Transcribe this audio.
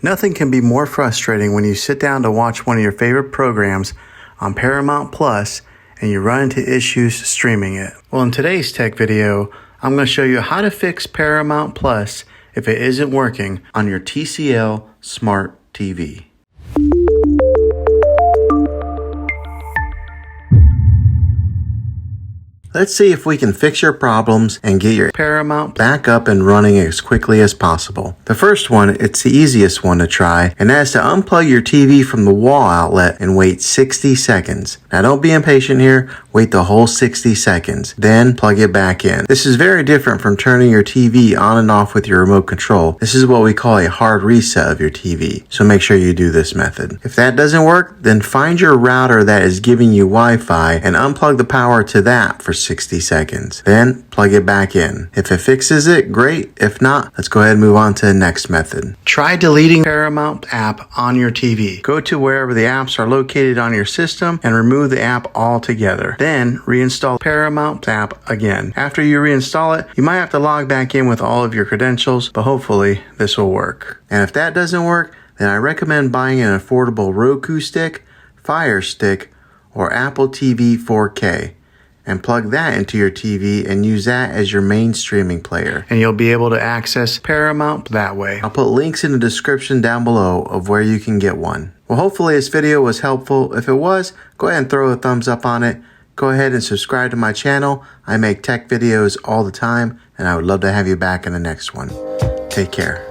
Nothing can be more frustrating when you sit down to watch one of your favorite programs on Paramount Plus and you run into issues streaming it. Well, in today's tech video, I'm going to show you how to fix Paramount Plus if it isn't working on your TCL Smart TV. Let's see if we can fix your problems and get your Paramount back up and running as quickly as possible. The first one, it's the easiest one to try, and that is to unplug your TV from the wall outlet and wait 60 seconds. Now don't be impatient here, wait the whole 60 seconds, then plug it back in. This is very different from turning your TV on and off with your remote control. This is what we call a hard reset of your TV, so make sure you do this method. If that doesn't work, then find your router that is giving you Wi-Fi and unplug the power to that for 60 seconds. Then plug it back in. If it fixes it, great. If not, let's go ahead and move on to the next method. Try deleting Paramount app on your TV. Go to wherever the apps are located on your system and remove the app altogether. Then reinstall Paramount app again. After you reinstall it, you might have to log back in with all of your credentials, but hopefully this will work. And if that doesn't work, then I recommend buying an affordable Roku stick, Fire Stick, or Apple TV 4K. And plug that into your TV and use that as your main streaming player. And you'll be able to access Paramount that way. I'll put links in the description down below of where you can get one. Well, hopefully this video was helpful. If it was, go ahead and throw a thumbs up on it. Go ahead and subscribe to my channel. I make tech videos all the time, and I would love to have you back in the next one. Take care.